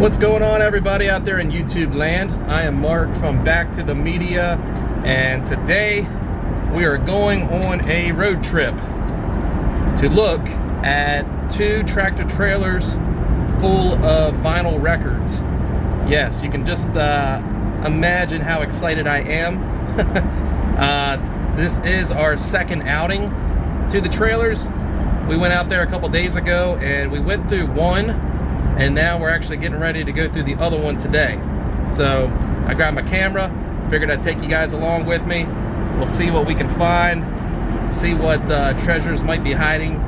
What's going on, everybody out there in YouTube land? I am Mark from Back to the Media, and today we are going on a road trip to look at 2 tractor trailers full of vinyl records. Yes, you can just imagine how excited I am. This is our second outing to the trailers. We went out there a couple days ago and we went through one, and now we're actually getting ready to go through the other one today. So I grabbed my camera, figured I'd take you guys along with me. We'll see what we can find, see what treasures might be hiding.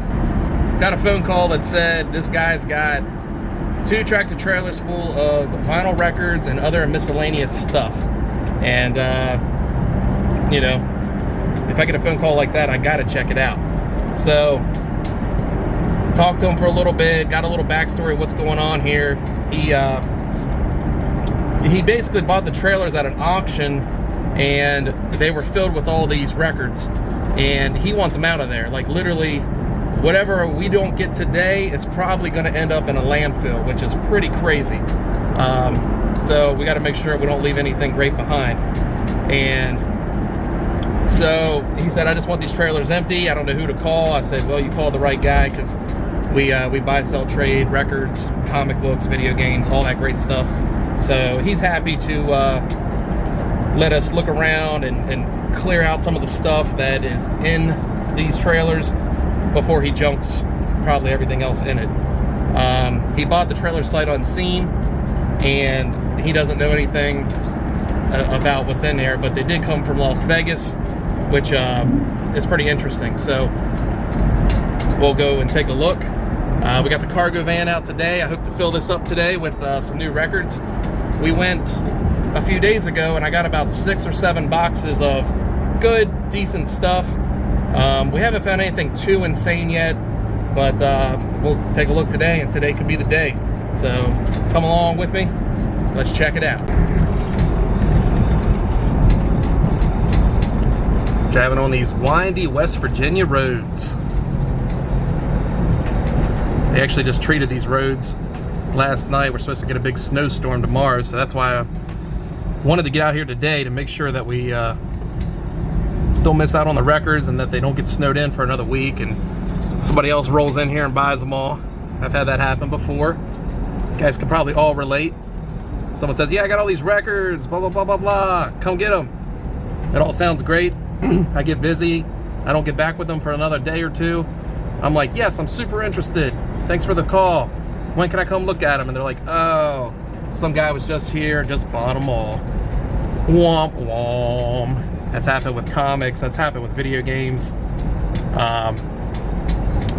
Got a phone call that said this guy's got 2 tractor trailers full of vinyl records and other miscellaneous stuff. And you know, if I get a phone call like that, I gotta check it out. So talked to him for a little bit, got a little backstory of what's going on here. He basically bought the trailers at an auction, and they were filled with all these records, and he wants them out of there. Like, literally, whatever we don't get today is probably going to end up in a landfill, which is pretty crazy. So we got to make sure we don't leave anything great behind. And so he said, I just want these trailers empty. I don't know who to call. I said, well, you called the right guy, because we buy, sell, trade records, comic books, video games, all that great stuff. So he's happy to let us look around and clear out some of the stuff that is in these trailers before he junks probably everything else in it. He bought the trailer sight unseen, and he doesn't know anything about what's in there, but they did come from Las Vegas, which is pretty interesting. So we'll go and take a look. We got the cargo van out today. I hope to fill this up today with some new records. We went a few days ago and I got about 6 or 7 boxes of good, decent stuff. We haven't found anything too insane yet, but we'll take a look today, and today could be the day. So come along with me. Let's check it out. Driving on these windy West Virginia roads. They actually just treated these roads last night. We're supposed to get a big snowstorm tomorrow, so that's why I wanted to get out here today to make sure that we don't miss out on the records and that they don't get snowed in for another week and somebody else rolls in here and buys them all. I've had that happen before. You guys can probably all relate. Someone says, yeah, I got all these records, blah, blah, blah, blah, blah. Come get them. It all sounds great. I get busy. I don't get back with them for another day or 2. I'm like, yes, I'm super interested. Thanks for the call. When can I come look at them? And they're like, oh, some guy was just here and just bought them all. Womp womp. That's happened with comics. That's happened with video games.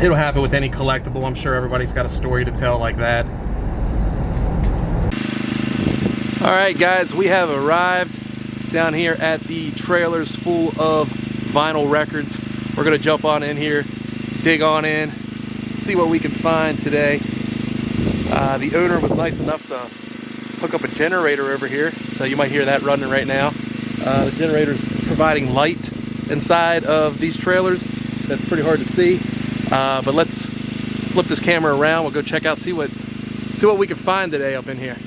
It'll happen with any collectible. I'm sure everybody's got a story to tell like that. All right, guys, we have arrived down here at the trailers full of vinyl records. We're gonna jump on in here, dig on in, see what we can find today. The owner was nice enough to hook up a generator over here, so you might hear that running right now. The generator's providing light inside of these trailers. That's pretty hard to see, but let's flip this camera around. We'll go check out, see what we can find today up in here.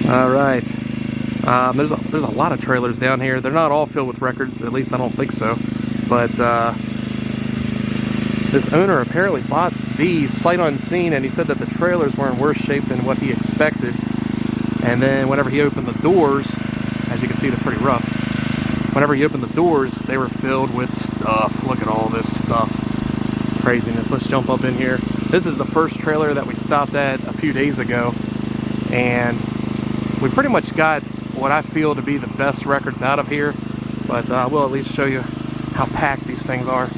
All right, there's a lot of trailers down here. They're not all filled with records, at least I don't think so, but this owner apparently bought these sight unseen, and he said that the trailers were in worse shape than what he expected. And then whenever he opened the doors, as you can see, they're pretty rough. Whenever he opened the doors, they were filled with stuff. Look at all this stuff. Craziness. Let's jump up in here. This is the first trailer that we stopped at a few days ago, and we pretty much got what I feel to be the best records out of here, but we'll at least show you how packed these things are.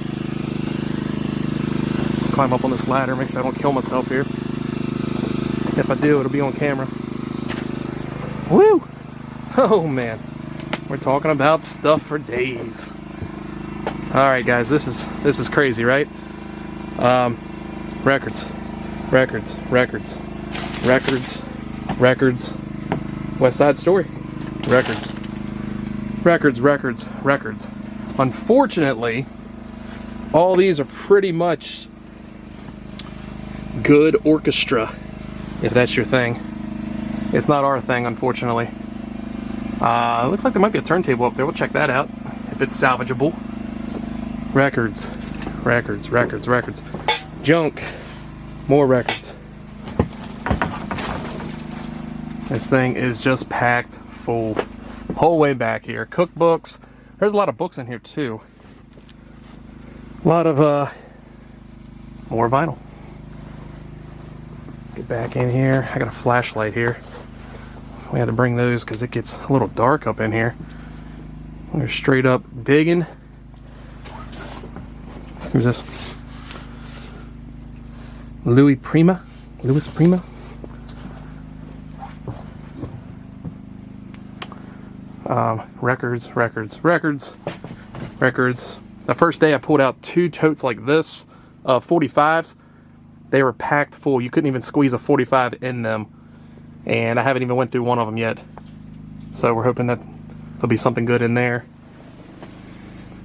Climb up on this ladder, make sure I don't kill myself here. If I do, it'll be on camera. Woo! Oh man, we're talking about stuff for days. All right, guys, this is crazy, right? Records. West Side Story. Records. Unfortunately, all these are pretty much good orchestra if that's your thing. It's not our thing, unfortunately. Looks like there might be a turntable up there. We'll check that out if it's salvageable. Records, records, records, records. Junk, more records. This thing is just packed full. Whole way back here. Cookbooks. There's a lot of books in here too. A lot of more vinyl. Get back in here. I got a flashlight here. We had to bring those because it gets a little dark up in here. We're straight up digging. Who's this? Louis Prima? Records, records, records, records. The first day I pulled out 2 totes like this of 45s. They were packed full. You couldn't even squeeze a 45 in them. And I haven't even went through one of them yet. So we're hoping that there'll be something good in there.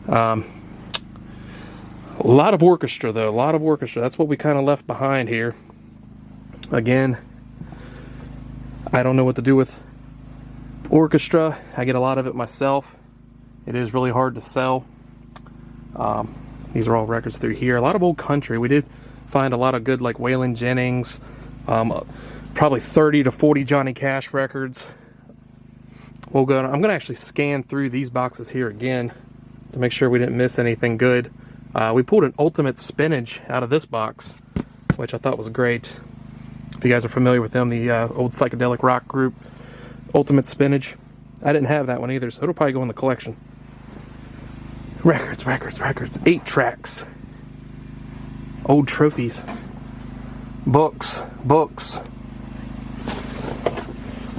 A lot of orchestra though, a lot of orchestra. That's what we kind of left behind here. Again, I don't know what to do with orchestra. I get a lot of it myself. It is really hard to sell. These are all records through here. A lot of old country. We did find a lot of good like Waylon Jennings, probably 30 to 40 Johnny Cash records. I'm gonna actually scan through these boxes here again to make sure we didn't miss anything good. We pulled an Ultimate Spinach out of this box, which I thought was great. If you guys are familiar with them, the old psychedelic rock group, Ultimate Spinach. I didn't have that one either, so it'll probably go in the collection. Records, records, records. 8 tracks. Old trophies. Books, books.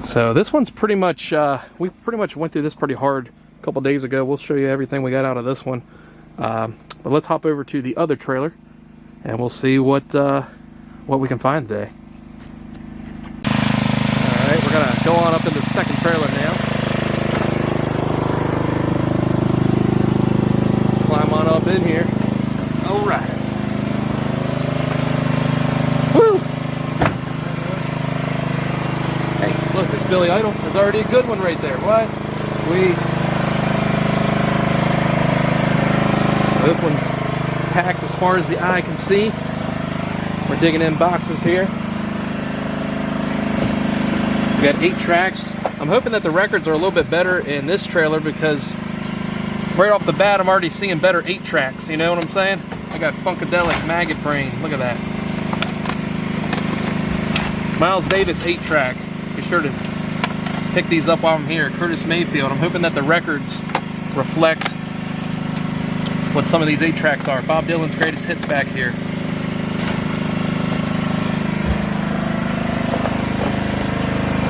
So this one's pretty much, we pretty much went through this pretty hard a couple days ago. We'll show you everything we got out of this one. But let's hop over to the other trailer and we'll see what we can find today. Alright, we're gonna go on up into the second trailer now. Climb on up in here. Alright. Woo! Hey, look, there's Billy Idol. There's already a good one right there. What? Sweet. This one's packed as far as the eye can see. We're digging in boxes here. We got 8 tracks. I'm hoping that the records are a little bit better in this trailer because right off the bat I'm already seeing better 8 tracks, you know what I'm saying? I got Funkadelic, Maggot Brain, look at that. Miles Davis 8 track. Be sure to pick these up while I'm here. Curtis Mayfield. I'm hoping that the records reflect what some of these 8 tracks are. Bob Dylan's Greatest Hits back here.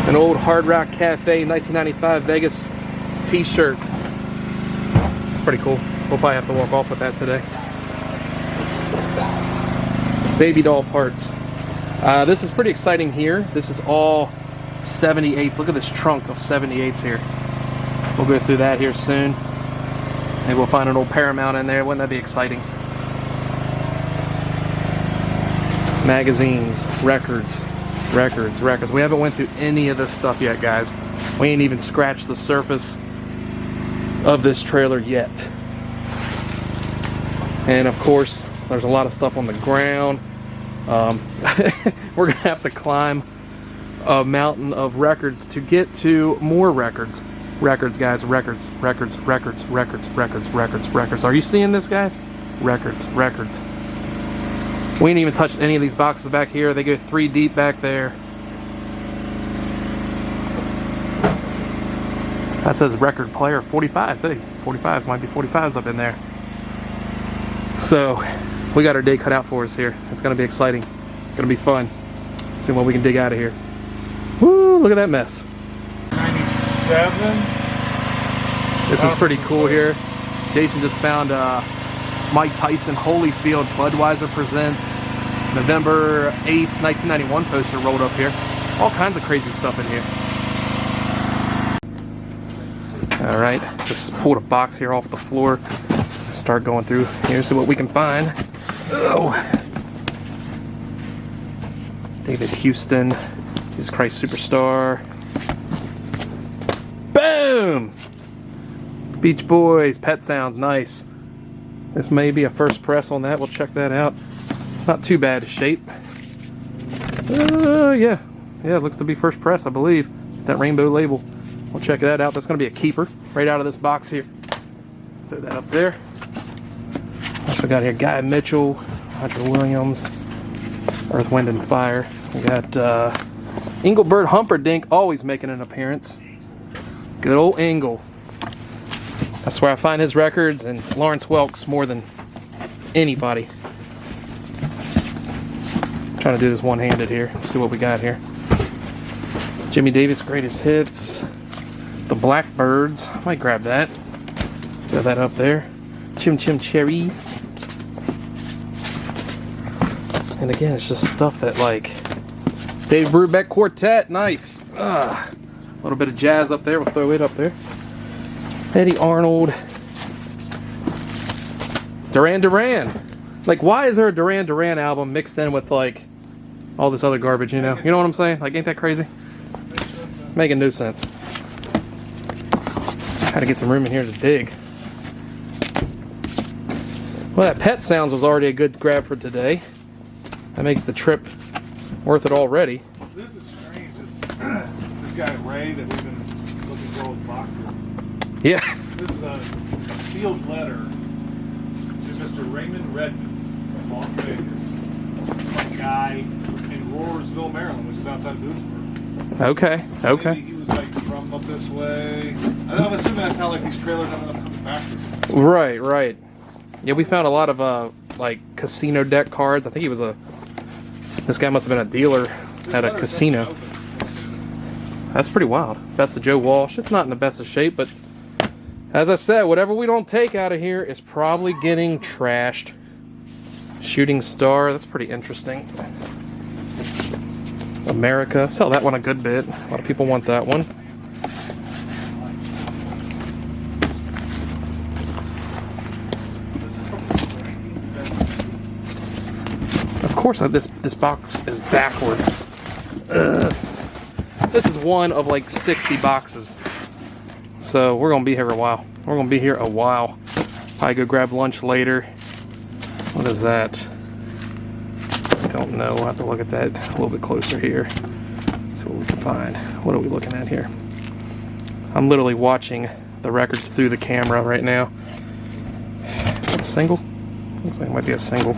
An old Hard Rock Cafe 1995 Vegas t-shirt. Pretty cool. We'll probably have to walk off with that today. Baby doll parts. This is pretty exciting here. This is all 78s. Look at this trunk of 78s here. We'll go through that here soon. Maybe we'll find an old Paramount in there. Wouldn't that be exciting? Magazines, records, records, records. We haven't went through any of this stuff yet, guys. We ain't even scratched the surface of this trailer yet. And of course, there's a lot of stuff on the ground. We're gonna have to climb a mountain of records to get to more records. Records, guys, records, records, records, records, records, records, records. Are you seeing this, guys? Records, records. We ain't even touched any of these boxes back here. They go 3 deep back there. That says record player 45s. Hey, 45s, might be 45s up in there. So, we got our day cut out for us here. It's gonna be exciting. It's gonna be fun. See what we can dig out of here. Woo, look at that mess. 97. This is pretty cool here. Jason just found Mike Tyson Holyfield Budweiser Presents November 8th, 1991 poster rolled up here. All kinds of crazy stuff in here. Alright, just pulled a box here off the floor. Start going through here, see what we can find. Oh. David Houston, Jesus Christ Superstar. Boom! Beach Boys, Pet Sounds, nice. This may be a first press on that. We'll check that out. Not too bad a shape. Yeah, it looks to be first press, I believe. That rainbow label. We'll check that out. That's going to be a keeper right out of this box here. Throw that up there. What we got here? Guy Mitchell, Roger Williams, Earth, Wind, and Fire. We got Engelbert Humperdinck always making an appearance. Good old Engel. That's where I find his records, and Lawrence Welk's more than anybody. Trying to do this one-handed here. See what we got here. Jimmy Davis Greatest Hits. The Blackbirds. I might grab that. Throw that up there. Chim Chim Cherry. And again, it's just stuff that, like, Dave Brubeck Quartet. Nice. A little bit of jazz up there. We'll throw it up there. Eddie Arnold. Duran Duran. Like, why is there a Duran Duran album mixed in with, like, all this other garbage, you know? You know what I'm saying? Like, ain't that crazy? Making no sense. Had to get some room in here to dig. Well, that Pet Sounds was already a good grab for today. That makes the trip worth it already. This is strange. This guy Ray that we've been looking for all his boxes. Yeah. This is a sealed letter to Mr. Raymond Redmond from Las Vegas. A guy in Roarsville, Maryland, which is outside of Boothsburg. Okay. Okay. Maybe he was like from up this way. I'm assuming that's how like these trailers ended up coming back this way. Right, right. Yeah, we found a lot of like casino deck cards. I think he was this guy must have been a dealer at a casino. That's pretty wild. Best of Joe Walsh. It's not in the best of shape, but as I said, whatever we don't take out of here is probably getting trashed. Shooting Star, that's pretty interesting. America, sell that one a good bit. A lot of people want that one. Of course, this box is backwards. This is one of like 60 boxes. So we're gonna be here a while. We're gonna be here a while. Probably go grab lunch later. What is that? I don't know. We'll have to look at that a little bit closer here. See what we can find. What are we looking at here? I'm literally watching the records through the camera right now. Is that a single? Looks like it might be a single.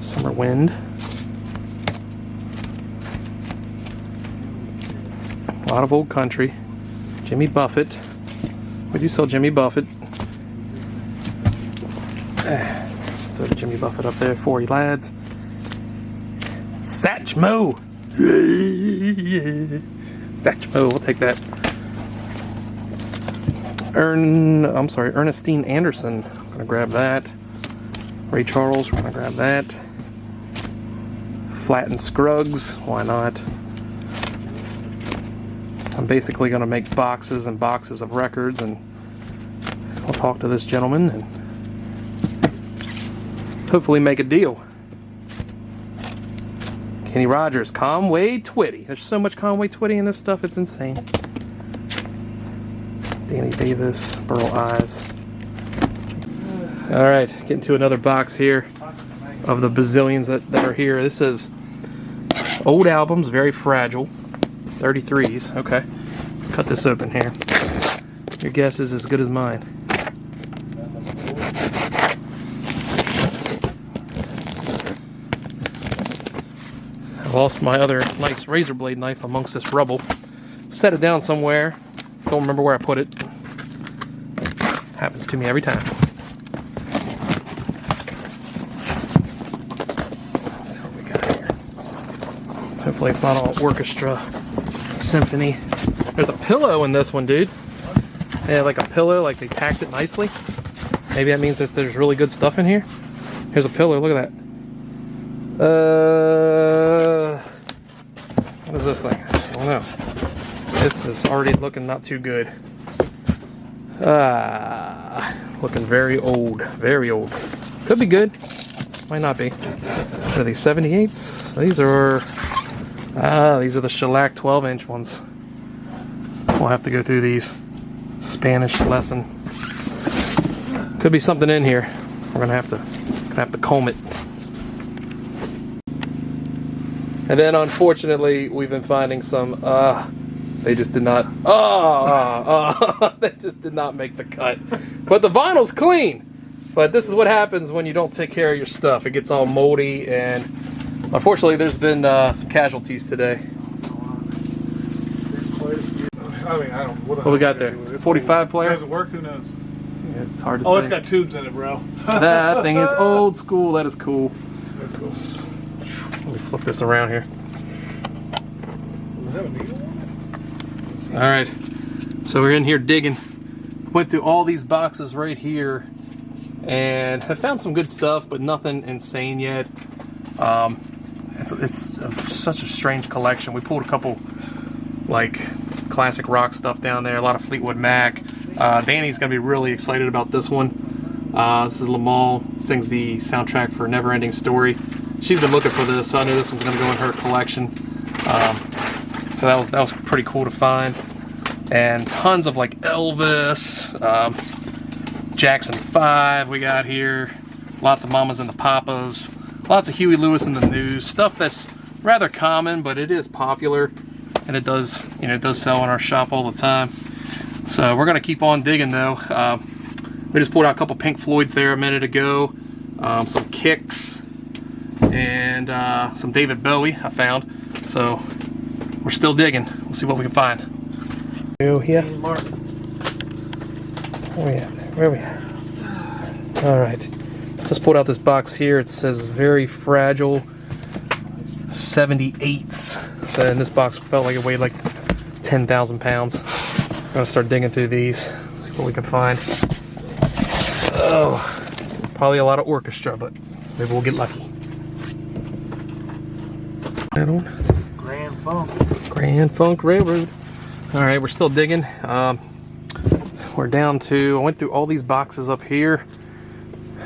Summer Wind. A lot of old country. Jimmy Buffett. We do sell Jimmy Buffett. Throw the Jimmy Buffett up there for you lads. Satchmo! Satchmo, we'll take that. Ernestine Anderson. I'm gonna grab that. Ray Charles, we're gonna grab that. Flat and Scruggs, why not? I'm basically gonna make boxes and boxes of records, and I'll talk to this gentleman and hopefully make a deal. Kenny Rogers, Conway Twitty. There's so much Conway Twitty in this stuff, it's insane. Danny Davis, Burl Ives. Alright, getting to another box here of the bazillions that are here. This is old albums, very fragile. 33s, okay. Let's cut this open here. Your guess is as good as mine. I lost my other nice razor blade knife amongst this rubble. Set it down somewhere. Don't remember where I put it. Happens to me every time. Let's see what we got here. Hopefully it's not all orchestra symphony. There's a pillow in this one, dude. Yeah, like a pillow, like they tacked it nicely. Maybe that means that there's really good stuff in here. Here's a pillow, look at that. What is this thing? I don't know. This is already looking not too good. Looking very old. Very old. Could be good. Might not be. What are these, 78s? These are Ah, these are the shellac 12-inch ones. We'll have to go through these. Spanish lesson. Could be something in here. We're gonna have to comb it. And then unfortunately we've been finding some they just did not they just did not make the cut. But the vinyl's clean. But this is what happens when you don't take care of your stuff. It gets all moldy, and unfortunately there's been some casualties today. I mean, I don't. What we got there? 45 player? Does it work? Who knows? Yeah, it's hard to say. Oh, it's got tubes in it, bro. That thing is old school. That is cool. That's cool. Let me flip this around here. Does it have a needle on it? All right, so we're in here digging. Went through all these boxes right here, and I found some good stuff, but nothing insane yet. It's such a strange collection. We pulled a couple, like, classic rock stuff down there. A lot of Fleetwood Mac. Danny's gonna be really excited about this one. This is Lamal, sings the soundtrack for Neverending Story. She's been looking for this, so I knew this one's gonna go in her collection. So that was pretty cool to find. And tons of like Elvis, Jackson 5 we got here. Lots of Mamas and the Papas. Lots of Huey Lewis and the News. Stuff that's rather common, but it is popular. And it does, it does sell in our shop all the time. So we're gonna keep on digging though. We just pulled out a couple Pink Floyds there a minute ago. Some Kicks, and some David Bowie I found. So we're still digging. We'll see what we can find. Here. Mark. Where are we at? Where are we at? All right. Just pulled out this box here. It says very fragile 78s. So in this box felt like it weighed like 10,000 pounds. I'm gonna start digging through these, see what we can find. Oh, probably a lot of orchestra, but maybe we'll get lucky. That one. Grand Funk Railroad. All right, we're still digging. We're down to, I went through all these boxes up here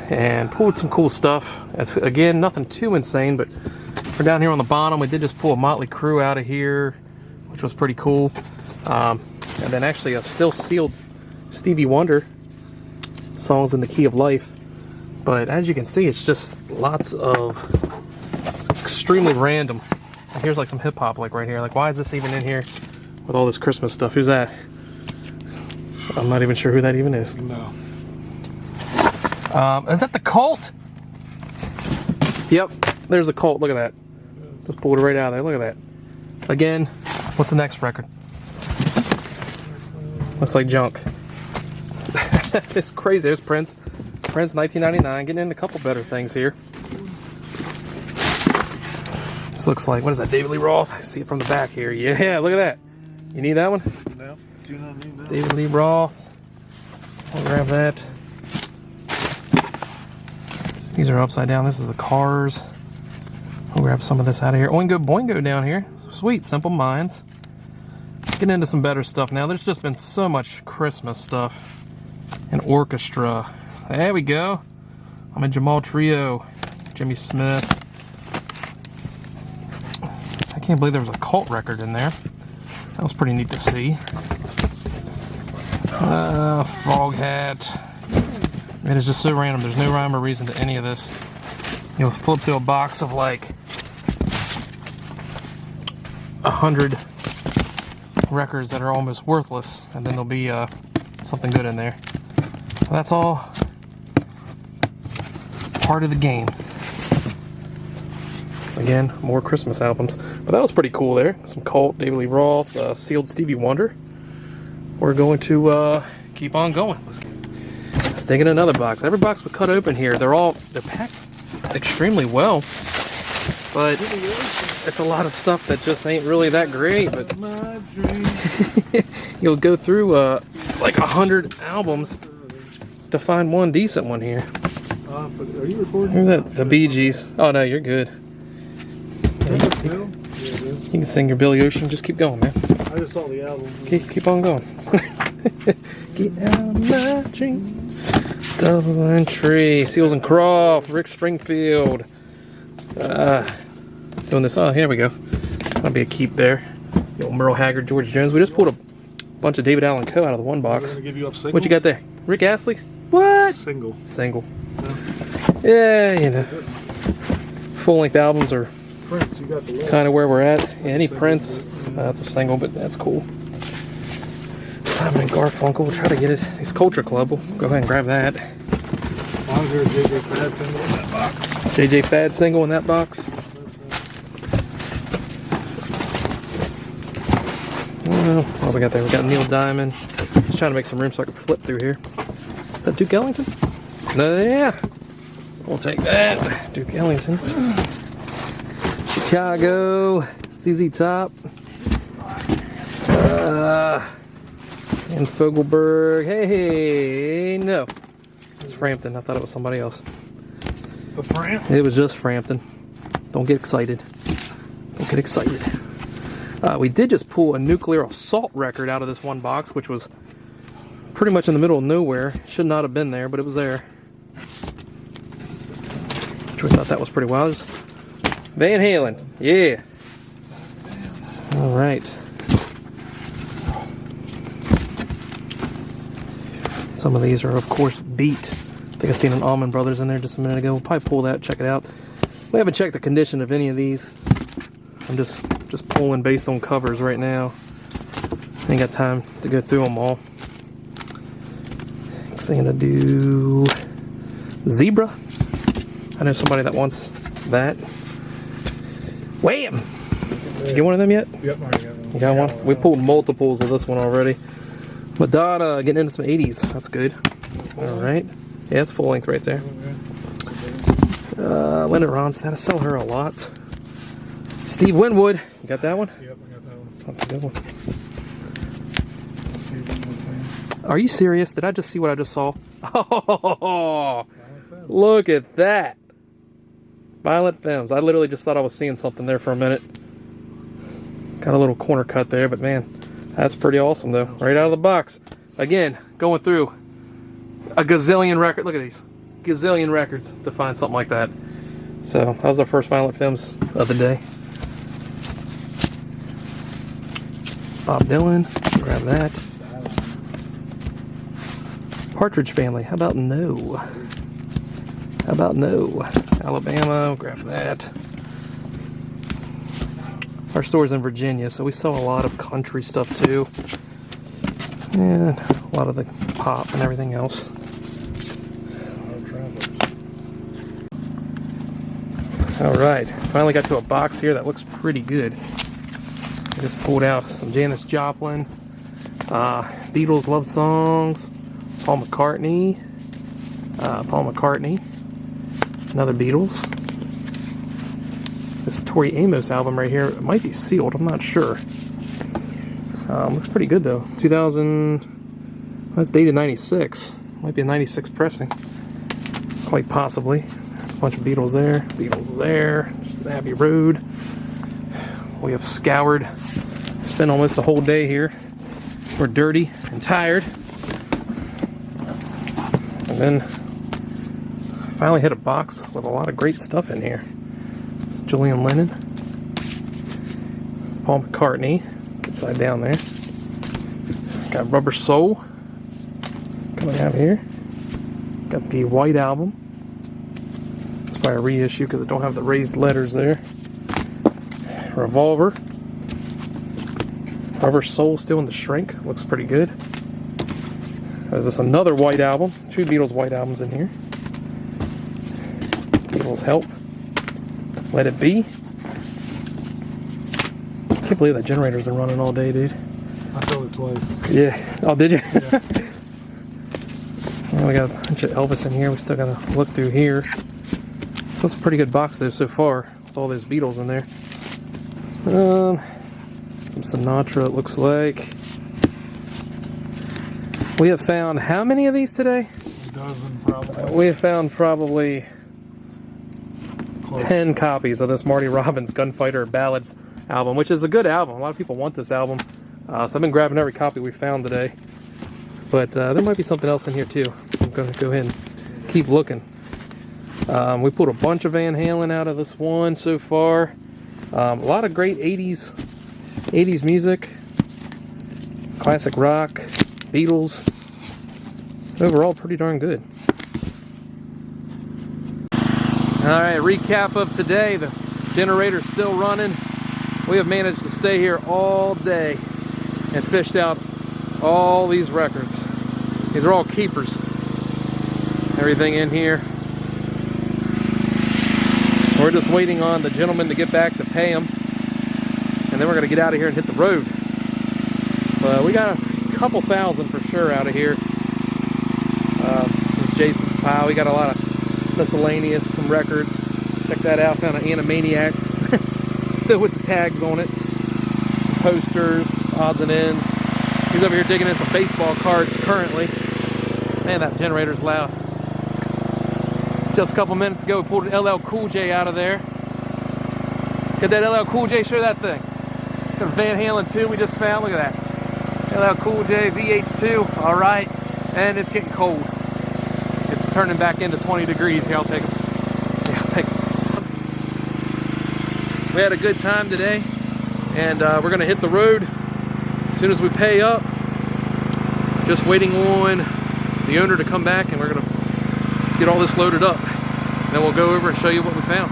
and pulled some cool stuff. It's, again, nothing too insane, but we're down here on the bottom. We did just pull a Motley Crue out of here, which was pretty cool. And then actually a still sealed Stevie Wonder, Songs in the Key of Life. But as you can see, it's just lots of extremely random. Here's like some hip hop, like right here. Like, why is this even in here with all this Christmas stuff? Who's that? I'm not even sure who that even is. No. Is that the Cult? Yep, there's the Cult. Look at that. Just pulled it right out of there. Look at that. Again, what's the next record? Looks like junk. It's crazy. There's Prince. Prince 1999. Getting into a couple better things here. This looks like, what is that, David Lee Roth? I see it from the back here. Yeah, look at that. You need that one? No, do not need that. David Lee Roth. I'll grab that. These are upside down. This is the Cars. I'll grab some of this out of here. Oingo Boingo down here. Sweet, Simple Minds. Getting into some better stuff now. There's just been so much Christmas stuff and orchestra. There we go. I'm a Jamal Trio. Jimmy Smith. I can't believe there was a Cult record in there. That was pretty neat to see. Frog Hat. It is just so random. There's no rhyme or reason to any of this. You'll flip through a box of like 100 records that are almost worthless, and then there'll be something good in there. That's all part of the game. Again, more Christmas albums. But that was pretty cool there. Some Cult, David Lee Roth, sealed Stevie Wonder. We're going to keep on going. Let's dig in another box. Every box we cut open here, they're packed extremely well. But it's a lot of stuff that just ain't really that great. But you'll go through like 100 albums to find one decent one here. Are you recording? Who's that? The Bee Gees. Oh no, you're good. You can sing your Billy Ocean. Just keep going, man. I just saw the album. Keep on going. Get out of my dream. Double Entry. Seals and Croft. Rick Springfield. Doing this. Oh, here we go. That'll be a keep there. The old Merle Haggard, George Jones. We just pulled a bunch of David Allen Coe out of the one We're box. gonna give you up single. What you got there? Rick Astley? What? Single. Single. Yeah, you know. Full-length albums are Prince, you got the kind of where we're at. Yeah, any Single. Prince, that's a single, but that's cool. Simon and Garfunkel, we'll try to get it. It's Culture Club, we'll go ahead and grab that. I'm here, JJ Fad single in that box. JJ Fad single in that box. What we got there? We got Neil Diamond. Just trying to make some room so I can flip through here. Is that Duke Ellington? No, yeah. We'll take that. Duke Ellington. Chicago. ZZ Top. And Fogelberg. Hey, no. It's Frampton. I thought it was somebody else. The Frampton? It was just Frampton. Don't get excited. Don't get excited. We did just pull a Nuclear Assault record out of this one box, which was pretty much in the middle of nowhere. Should not have been there, but it was there. Which we thought that was pretty wild. Van Halen. Yeah. All right. Some of these are, of course, beat. I think I seen an Allman Brothers in there just a minute ago. We'll probably pull that, check it out. We haven't checked the condition of any of these. I'm just pulling based on covers right now. Ain't got time to go through them all. Next thing I'm gonna do Zebra. I know somebody that wants that. Wham! Did you get one of them yet? Yep, I already got one. You got one? We pulled multiples of this one already. Madonna getting into some 80s. That's good. Alright. Yeah, it's full length right there. Linda Ronstadt. I sell her a lot. Steve Winwood. You got that one? Yep, I got that one. That's a good one. Are you serious? Did I just see what I just saw? Oh, look at that. Violent Femmes. I literally just thought I was seeing something there for a minute. Got a little corner cut there, but man, that's pretty awesome though. Right out of the box. Again, going through a gazillion record. Look at these. Gazillion records to find something like that. So that was the first Violent Femmes of the day. Bob Dylan. Grab that. Partridge Family. How about No? How about No? Alabama. Grab that. Our store's in Virginia, so we sell a lot of country stuff too. And a lot of the pop and everything else. Alright, finally got to a box here that looks pretty good. I just pulled out some Janis Joplin, Beatles love songs, Paul McCartney, another Beatles. This Tori Amos album right here, it might be sealed, I'm not sure. Looks pretty good though. 2000, that's dated 96. Might be a 96 pressing. Quite possibly. There's a bunch of Beatles there. Beatles there. Just Abbey Road. We have scoured. Spent almost the whole day here. We're dirty and tired. And then finally hit a box with a lot of great stuff in here. Julian Lennon. Paul McCartney. It's upside down there. Got Rubber Soul coming out here. Got the White Album. It's by a reissue because it don't have the raised letters there. Revolver. Rubber Soul still in the shrink. Looks pretty good. Is this another White Album? Two Beatles White Albums in here. Beatles Help. Let It Be. I can't believe that generator's been running all day, dude. I filled it twice. Yeah. Oh, did you? Yeah. Well, we got a bunch of Elvis in here. We still gotta look through here. So it's a pretty good box though so far with all those Beatles in there. Some Sinatra, it looks like. We have found how many of these today? A dozen, probably. We have found probably Close. 10 copies of this Marty Robbins Gunfighter Ballads album, which is a good album. A lot of people want this album. So I've been grabbing every copy we found today. But there might be something else in here too. I'm going to go ahead and keep looking. We pulled a bunch of Van Halen out of this one so far. A lot of great 80s music, classic rock, Beatles. Overall, pretty darn good. Alright, recap of today. The generator's still running. We have managed to stay here all day and fished out all these records. These are all keepers. Everything in here. We're just waiting on the gentleman to get back to pay him. And then we're going to get out of here and hit the road. But we got a couple thousand for sure out of here. Jason's pile. We got a lot of miscellaneous, some records. Check that out. Found an Animaniacs. Still with the tags on it. Some posters, odds and ends. He's over here digging in some baseball cards currently. Man, that generator's loud. Just a couple minutes ago, we pulled an LL Cool J out of there. Get that LL Cool J, show that thing. Got a Van Halen 2 we just found, look at that. LL Cool J VH2, all right. And it's getting cold. It's turning back into 20 degrees. Here, I'll take them. Yeah, I'll take them. We had a good time today, and we're gonna hit the road as soon as we pay up. Just waiting on the owner to come back, and we're gonna get all this loaded up. And then we'll go over and show you what we found.